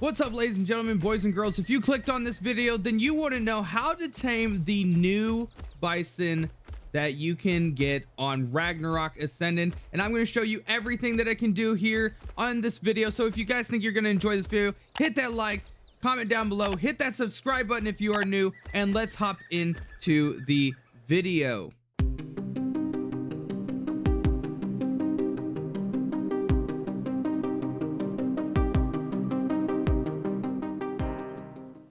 What's up, ladies and gentlemen, boys and girls? If you clicked on this video, then you want to know how to tame the new bison that you can get on Ragnarok Ascended, and I'm going to show you everything that I can do here on this video. So if you guys think you're going to enjoy this video, hit that like, comment down below, hit that subscribe button if you are new, and let's hop into the video.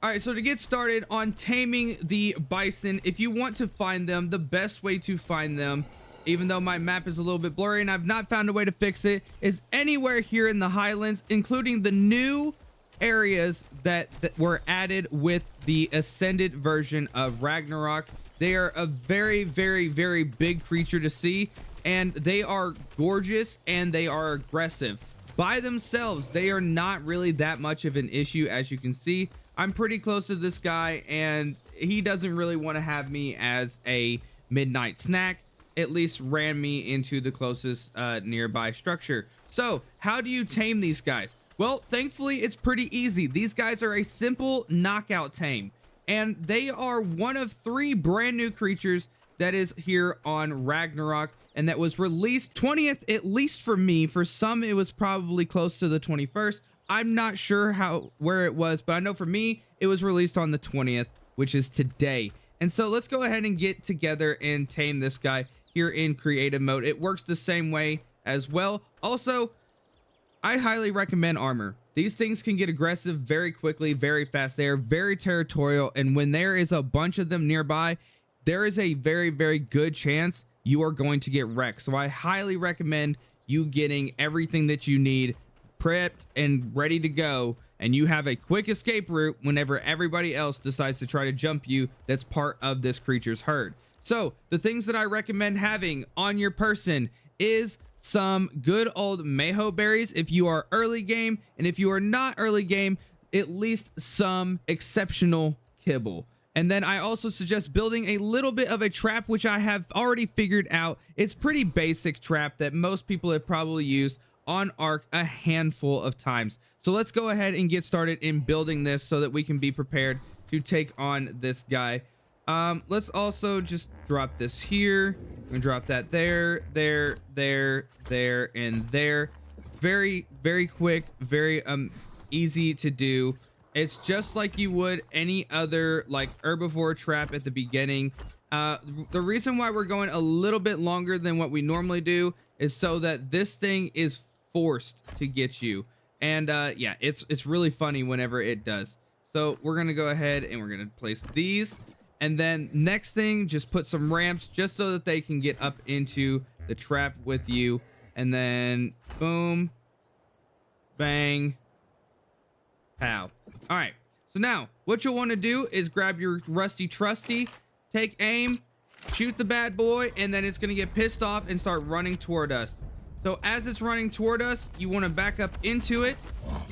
All right, so to get started on taming the bison, if you want to find them, the best way to find them, even though my map is a little bit blurry and I've not found a way to fix it, is anywhere here in the highlands, including the new areas that were added with the ascended version of Ragnarok. They are a very, very, very big creature to see, and they are gorgeous and they are aggressive. By themselves, they are not really that much of an issue. As you can see, I'm pretty close to this guy and he doesn't really want to have me as a midnight snack. At least ran me into the closest nearby structure. So how do you tame these guys? Well, thankfully it's pretty easy. These guys are a simple knockout tame, and they are one of 3 brand new creatures that is here on Ragnarok, and that was released 20th, at least for me. For some it was probably close to the 21st. I'm not sure where it was, but I know for me it was released on the 20th, which is today. And so let's go ahead and get together and tame this guy here in creative mode. It works the same way as well. Also, I highly recommend armor. These things can get aggressive very quickly, very fast. They are very territorial, and when there is a bunch of them nearby, there is a very, very good chance you are going to get wrecked. So I highly recommend you getting everything that you need prepped and ready to go, and you have a quick escape route whenever everybody else decides to try to jump you that's part of this creature's herd. So the things that I recommend having on your person is some good old mayho berries if you are early game, and if you are not early game, at least some exceptional kibble. And then I also suggest building a little bit of a trap, which I have already figured out. It's pretty basic trap that most people have probably used on ARK a handful of times. So let's go ahead and get started in building this so that we can be prepared to take on this guy. Let's also just drop this here and drop that there, and there. Very, very quick, very easy to do. It's just like you would any other like herbivore trap at the beginning. The reason why we're going a little bit longer than what we normally do is so that this thing is forced to get you, and yeah, it's really funny whenever it does. So we're gonna go ahead and we're gonna place these, and then next thing, just put some ramps just so that they can get up into the trap with you, and then boom, bang, pow. All right, so now what you'll want to do is grab your rusty trusty, take aim, shoot the bad boy, and then it's gonna get pissed off and start running toward us. So as it's running toward us, you want to back up into it.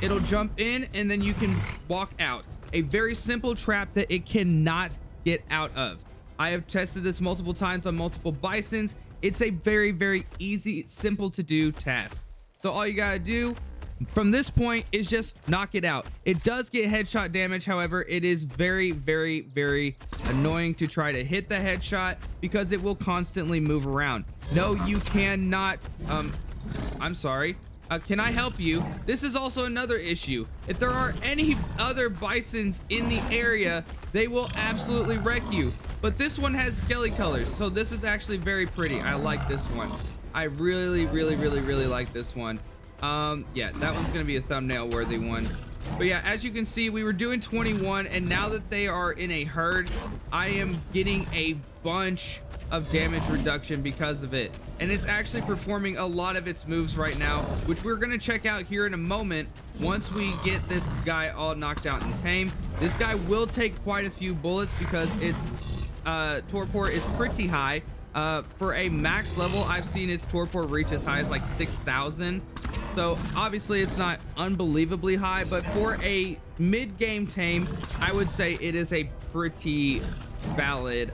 It'll jump in, and then you can walk out. A very simple trap that it cannot get out of. I have tested this multiple times on multiple bisons. It's a very, very easy, simple to do task. So all you gotta do from this point is just knock it out. It does get headshot damage. However, it is very, very, very annoying to try to hit the headshot because it will constantly move around. No, you cannot. I'm sorry. Can I help you? This is also another issue. If there are any other bisons in the area, they will absolutely wreck you. But this one has Skelly colors, so this is actually very pretty. I like this one. I really, really, really, really like this one. Yeah, that one's gonna be a thumbnail worthy one. But yeah, as you can see, we were doing 21, and now that they are in a herd, I am getting a bunch of damage reduction because of it, and it's actually performing a lot of its moves right now, which we're going to check out here in a moment. Once we get this guy all knocked out and tamed, this guy will take quite a few bullets because its torpor is pretty high. For a max level, I've seen its torpor reach as high as like 6,000. So obviously it's not unbelievably high, but for a mid-game tame, I would say it is a pretty valid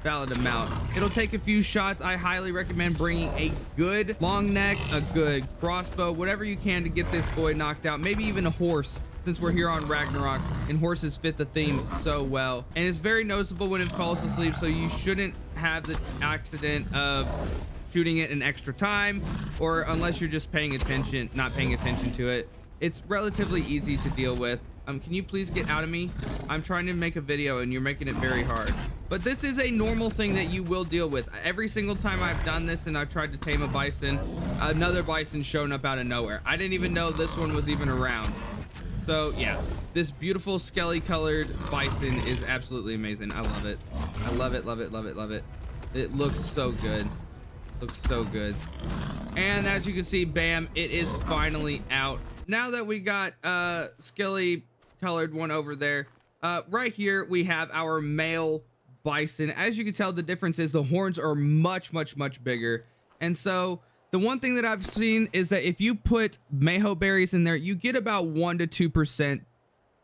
valid amount. It'll take a few shots. I highly recommend bringing a good long neck, a good crossbow, whatever you can to get this boy knocked out. Maybe even a horse, since we're here on Ragnarok and horses fit the theme so well. And it's very noticeable when it falls asleep, so you shouldn't have the accident of shooting it an extra time, or unless you're just not paying attention to it. It's relatively easy to deal with. Can you please get out of me? I'm trying to make a video and you're making it very hard. But this is a normal thing that you will deal with. Every single time I've done this and I've tried to tame a bison, another bison shown up out of nowhere. I didn't even know this one was even around. So yeah, this beautiful Skelly colored bison is absolutely amazing. I love it. I love it, love it, love it, love it. It looks so good. Looks so good. And as you can see, bam, it is finally out. Now that we got Skelly colored one over there, right here we have our male bison. As you can tell, the difference is the horns are much bigger. And so the one thing that I've seen is that if you put mayho berries in there, you get about 1 to 2%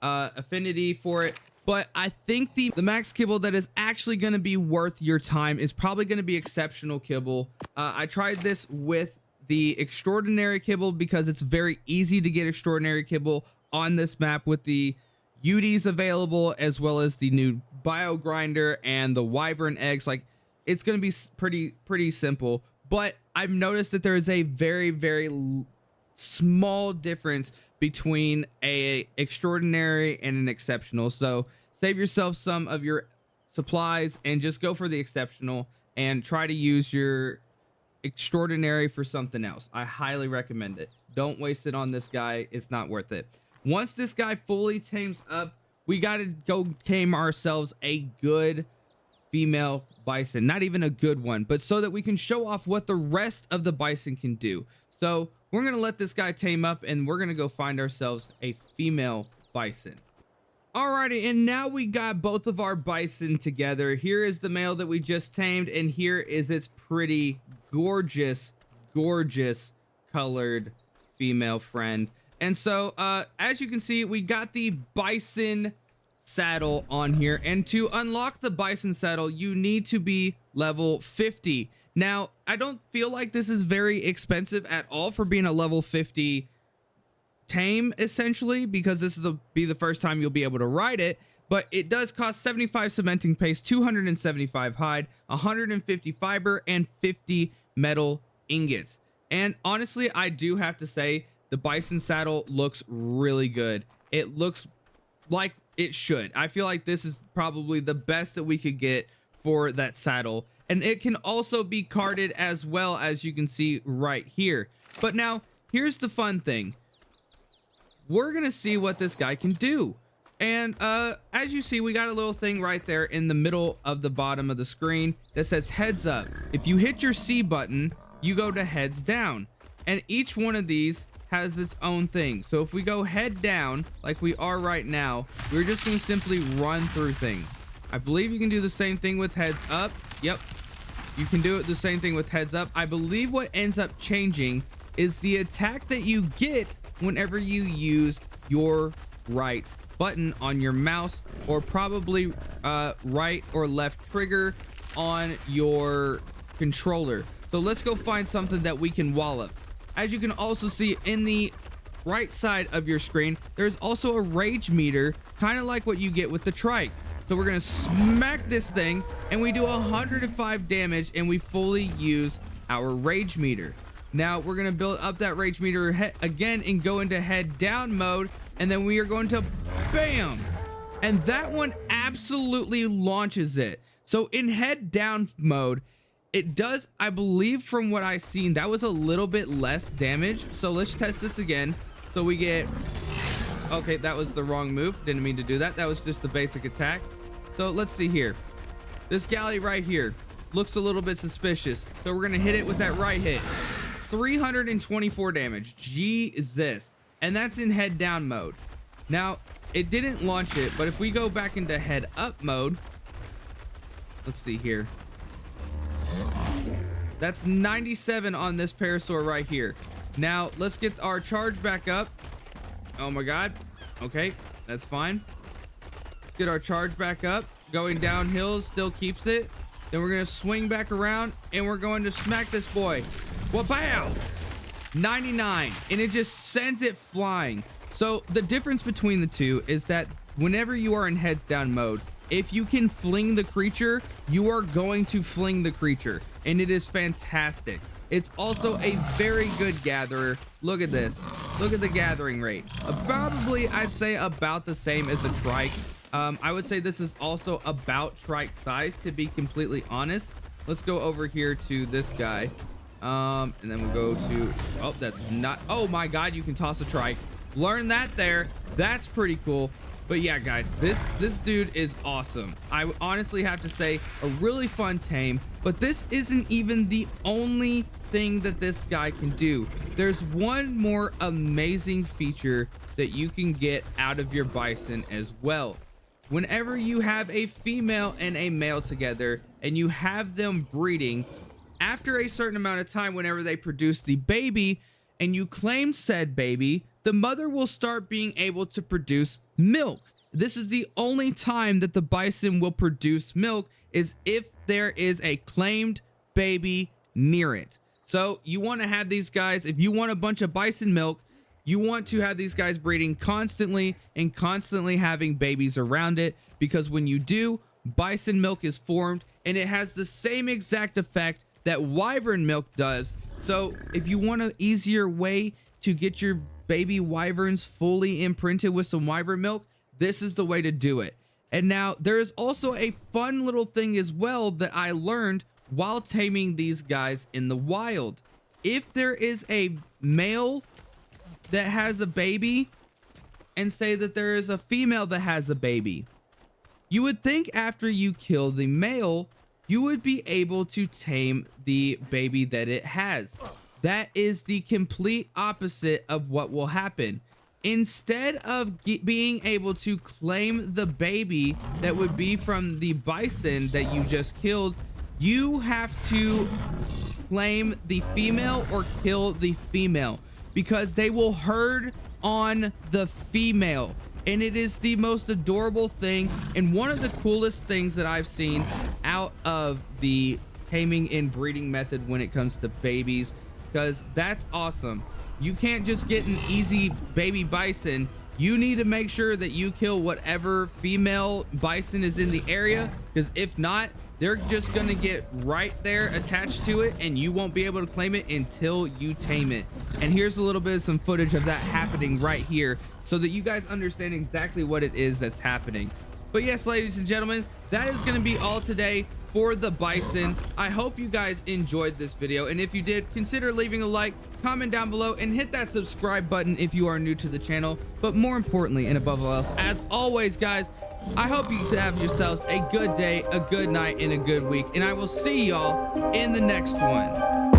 affinity for it. But I think the max kibble that is actually going to be worth your time is probably going to be exceptional kibble. I tried this with the extraordinary kibble because it's very easy to get extraordinary kibble on this map with the UDs available, as well as the new bio grinder and the wyvern eggs. Like, it's going to be pretty simple. But I've noticed that there is a very small difference between a extraordinary and an exceptional. So save yourself some of your supplies and just go for the exceptional and try to use your extraordinary for something else. I highly recommend it. Don't waste it on this guy. It's not worth it. Once this guy fully tames up, we got to go tame ourselves a good female bison. Not even a good one, but so that we can show off what the rest of the bison can do. So we're going to let this guy tame up and we're going to go find ourselves a female bison. Alrighty, and now we got both of our bison together. Here is the male that we just tamed, and here is its pretty gorgeous colored female friend. And so as you can see, we got the bison saddle on here, and to unlock the bison saddle you need to be level 50. Now I don't feel like this is very expensive at all for being a level 50 tame, essentially, because this is the first time you'll be able to ride it. But it does cost 75 cementing paste, 275 hide, 150 fiber, and 50 metal ingots. And honestly, I do have to say the bison saddle looks really good. It looks like it should. I feel like this is probably the best that we could get for that saddle. And it can also be carded as well, as you can see right here. But now here's the fun thing. We're gonna see what this guy can do. And as you see, we got a little thing right there in the middle of the bottom of the screen that says heads up. If you hit your C button, you go to heads down, and each one of these has its own thing. So if we go head down like we are right now, we're just gonna simply run through things. I believe you can do the same thing with heads up. Yep, you can do it the same thing with heads up. I believe what ends up changing is the attack that you get whenever you use your right button on your mouse, or probably right or left trigger on your controller. So let's go find something that we can wallop. As you can also see in the right side of your screen, there's also a rage meter, kind of like what you get with the trike. So we're gonna smack this thing and we do 105 damage, and we fully use our rage meter. Now we're gonna build up that rage meter again and go into head down mode, and then we are going to bam, and that one absolutely launches it. So in head down mode, it does, I believe from what I've seen, that was a little bit less damage. So let's test this again. So we get, okay, that was the wrong move, didn't mean to do that. That was just the basic attack. So let's see here, this galley right here looks a little bit suspicious, so we're gonna hit it with that right hit. 324 damage, Jesus. And that's in head down mode. Now it didn't launch it, but if we go back into head up mode, let's see here, that's 97 on this parasaur right here. Now let's get our charge back up. Oh my god, okay, that's fine. Let's get our charge back up. Going downhill still keeps it. Then we're gonna swing back around and we're going to smack this boy. Well, bam! 99, and it just sends it flying. So the difference between the two is that whenever you are in heads down mode, if you can fling the creature, you are going to fling the creature, and it is fantastic. It's also a very good gatherer. Look at this. Look at the gathering rate. Probably, I'd say about the same as a trike. I would say this is also about trike size, to be completely honest. Let's go over here to this guy. And then we'll go to, oh, that's not, oh my God, you can toss a trike. Learn that there. That's pretty cool. But yeah, guys, this dude is awesome. I honestly have to say, a really fun tame, but this isn't even the only thing that this guy can do. There's one more amazing feature that you can get out of your bison as well. Whenever you have a female and a male together and you have them breeding, after a certain amount of time, whenever they produce the baby and you claim said baby, the mother will start being able to produce milk. This is the only time that the bison will produce milk, is if there is a claimed baby near it. So you want to have these guys, if you want a bunch of bison milk, you want to have these guys breeding constantly and constantly having babies around it, because when you do, bison milk is formed and it has the same exact effect that wyvern milk does. So if you want an easier way to get your baby wyverns fully imprinted with some wyvern milk, this is the way to do it. And now there is also a fun little thing as well that I learned while taming these guys in the wild. If there is a male that has a baby, and say that there is a female that has a baby, you would think after you kill the male, you would be able to tame the baby that it has. That is the complete opposite of what will happen. Instead of being able to claim the baby that would be from the bison that you just killed, you have to claim the female or kill the female, because they will herd on the female. And it is the most adorable thing and one of the coolest things that I've seen out of the taming and breeding method when it comes to babies, because that's awesome. You can't just get an easy baby bison. You need to make sure that you kill whatever female bison is in the area, because if not, they're just gonna get right there attached to it and you won't be able to claim it until you tame it. And here's a little bit of some footage of that happening right here, so that you guys understand exactly what it is that's happening. But yes, ladies and gentlemen, that is gonna be all today for the bison. I hope you guys enjoyed this video, and if you did, consider leaving a like, comment down below, and hit that subscribe button if you are new to the channel. But more importantly, and above all else, as always, guys, I hope you have yourselves a good day, a good night, and a good week, and I will see y'all in the next one.